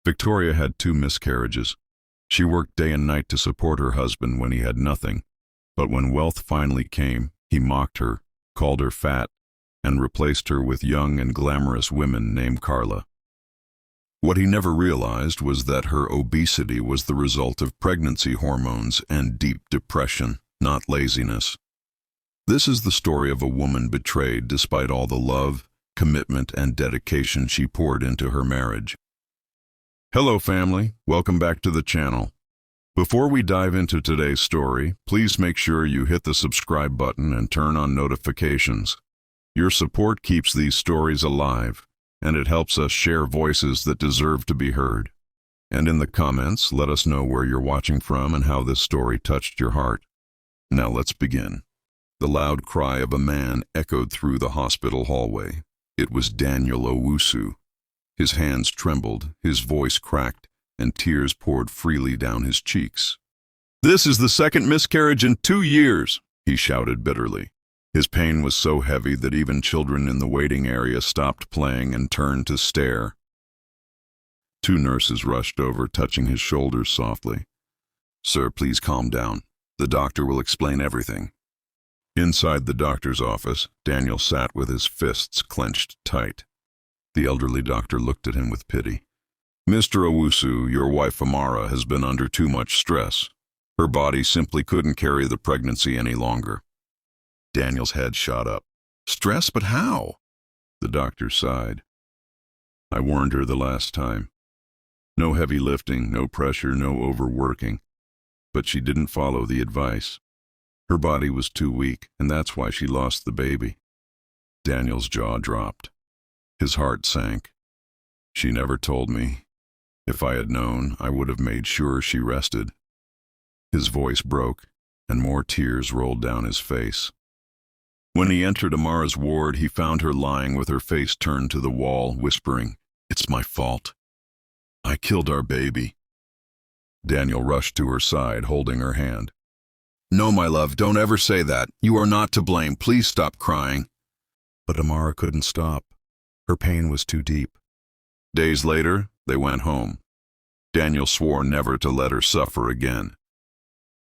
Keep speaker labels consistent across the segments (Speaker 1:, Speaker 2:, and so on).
Speaker 1: Victoria had 2 miscarriages. She worked day and night to support her husband when he had nothing, but when wealth finally came, he mocked her, called her fat, and replaced her with young and glamorous women named Carla. What he never realized was that her obesity was the result of pregnancy hormones and deep depression, not laziness. This is the story of a woman betrayed despite all the love, commitment, and dedication she poured into her marriage. Hello family, welcome back to the channel. Before we dive into today's story, please make sure you hit the subscribe button and turn on notifications. Your support keeps these stories alive, and it helps us share voices that deserve to be heard. And in the comments, let us know where you're watching from and how this story touched your heart. Now let's begin. The loud cry of a man echoed through the hospital hallway. It was Daniel Owusu. His hands trembled, his voice cracked, and tears poured freely down his cheeks. "This is the second miscarriage in 2 years," he shouted bitterly. His pain was so heavy that even children in the waiting area stopped playing and turned to stare. 2 nurses rushed over, touching his shoulders softly. "Sir, please calm down. The doctor will explain everything." Inside the doctor's office, Daniel sat with his fists clenched tight. The elderly doctor looked at him with pity. "Mr. Owusu, your wife Amara has been under too much stress. Her body simply couldn't carry the pregnancy any longer." Daniel's head shot up. "Stress? But how?" The doctor sighed. "I warned her the last time. No heavy lifting, no pressure, no overworking. But she didn't follow the advice. Her body was too weak, and that's why she lost the baby." Daniel's jaw dropped. His heart sank. "She never told me. If I had known, I would have made sure she rested." His voice broke, and more tears rolled down his face. When he entered Amara's ward, he found her lying with her face turned to the wall, whispering, "It's my fault. I killed our baby." Daniel rushed to her side, holding her hand. "No, my love, don't ever say that. You are not to blame. Please stop crying." But Amara couldn't stop. Her pain was too deep. Days later, they went home. Daniel swore never to let her suffer again.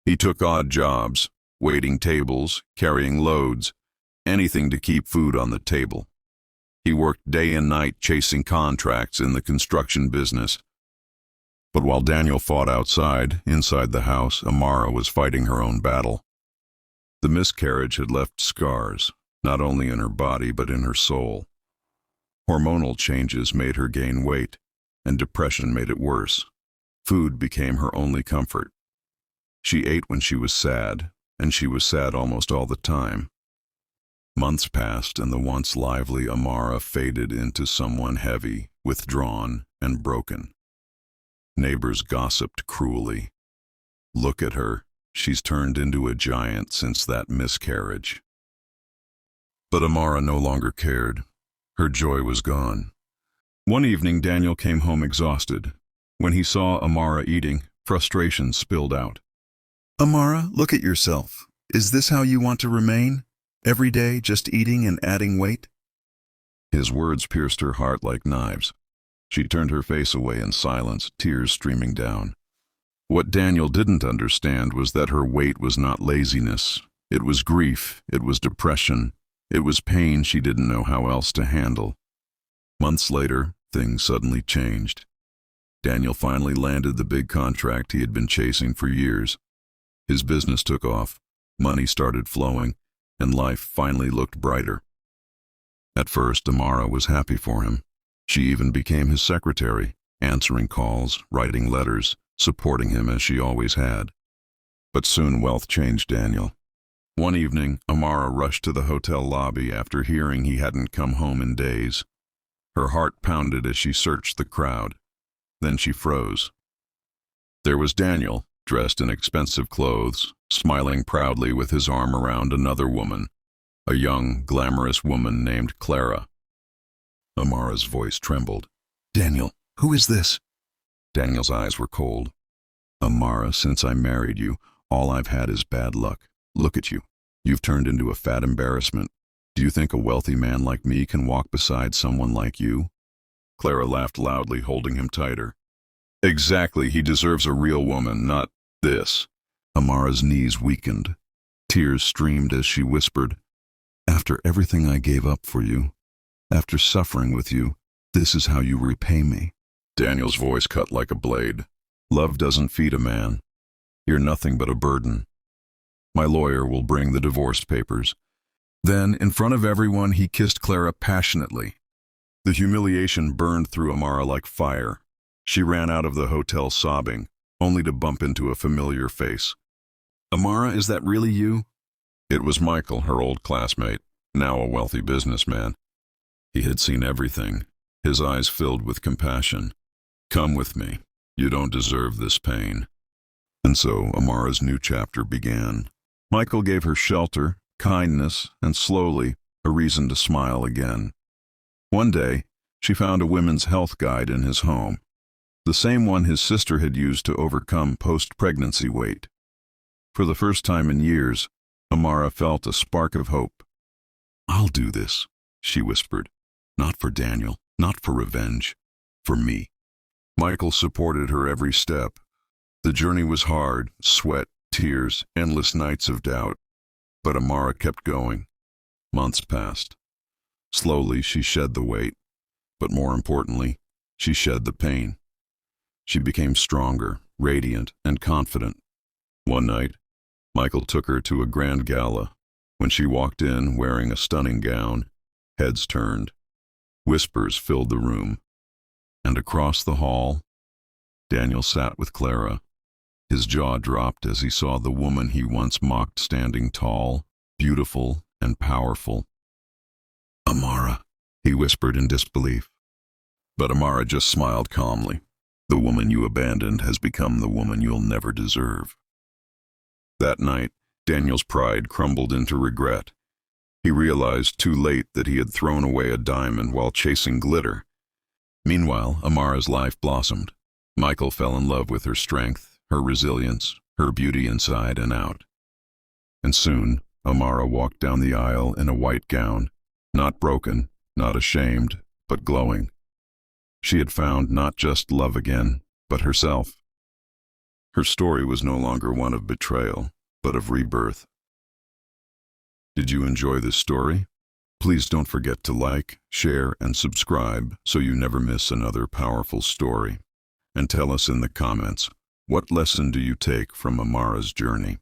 Speaker 1: He took odd jobs, waiting tables, carrying loads, anything to keep food on the table. He worked day and night chasing contracts in the construction business. But while Daniel fought outside, inside the house, Amara was fighting her own battle. The miscarriage had left scars, not only in her body but in her soul. Hormonal changes made her gain weight, and depression made it worse. Food became her only comfort. She ate when she was sad, and she was sad almost all the time. Months passed, and the once lively Amara faded into someone heavy, withdrawn, and broken. Neighbors gossiped cruelly. "Look at her. She's turned into a giant since that miscarriage." But Amara no longer cared. Her joy was gone. One evening, Daniel came home exhausted. When he saw Amara eating, frustration spilled out. "Amara, look at yourself. Is this how you want to remain? Every day, just eating and adding weight?" His words pierced her heart like knives. She turned her face away in silence, tears streaming down. What Daniel didn't understand was that her weight was not laziness. It was grief. It was depression. It was pain she didn't know how else to handle. Months later, things suddenly changed. Daniel finally landed the big contract he had been chasing for years. His business took off, money started flowing, and life finally looked brighter. At first, Amara was happy for him. She even became his secretary, answering calls, writing letters, supporting him as she always had. But soon wealth changed Daniel. One evening, Amara rushed to the hotel lobby after hearing he hadn't come home in days. Her heart pounded as she searched the crowd. Then she froze. There was Daniel, dressed in expensive clothes, smiling proudly with his arm around another woman, a young, glamorous woman named Clara. Amara's voice trembled. "Daniel, who is this?" Daniel's eyes were cold. "Amara, since I married you, all I've had is bad luck. Look at you. You've turned into a fat embarrassment. Do you think a wealthy man like me can walk beside someone like you?" Clara laughed loudly, holding him tighter. Exactly, he deserves a real woman, not this. Amara's knees weakened. Tears streamed as she whispered, "After everything I gave up for you, after suffering with you, this is how you repay me." Daniel's voice cut like a blade. "Love doesn't feed a man. You're nothing but a burden. My lawyer will bring the divorce papers." Then, in front of everyone, he kissed Clara passionately. The humiliation burned through Amara like fire. She ran out of the hotel sobbing, only to bump into a familiar face. "Amara, is that really you?" It was Michael, her old classmate, now a wealthy businessman. He had seen everything, his eyes filled with compassion. "Come with me. You don't deserve this pain." And so Amara's new chapter began. Michael gave her shelter, kindness, and slowly a reason to smile again. One day, she found a women's health guide in his home, the same one his sister had used to overcome post-pregnancy weight. For the first time in years, Amara felt a spark of hope. "I'll do this," she whispered. "Not for Daniel, not for revenge, for me." Michael supported her every step. The journey was hard, sweat, tears, endless nights of doubt. But Amara kept going. Months passed. Slowly, she shed the weight. But more importantly, she shed the pain. She became stronger, radiant, and confident. One night, Michael took her to a grand gala. When she walked in wearing a stunning gown, heads turned. Whispers filled the room. And across the hall, Daniel sat with Clara. His jaw dropped as he saw the woman he once mocked standing tall, beautiful, and powerful. "Amara," he whispered in disbelief. But Amara just smiled calmly. "The woman you abandoned has become the woman you'll never deserve." That night, Daniel's pride crumbled into regret. He realized too late that he had thrown away a diamond while chasing glitter. Meanwhile, Amara's life blossomed. Michael fell in love with her strength, her resilience, her beauty inside and out. And soon, Amara walked down the aisle in a white gown, not broken, not ashamed, but glowing. She had found not just love again, but herself. Her story was no longer one of betrayal, but of rebirth. Did you enjoy this story? Please don't forget to like, share, and subscribe so you never miss another powerful story. And tell us in the comments, what lesson do you take from Amara's journey?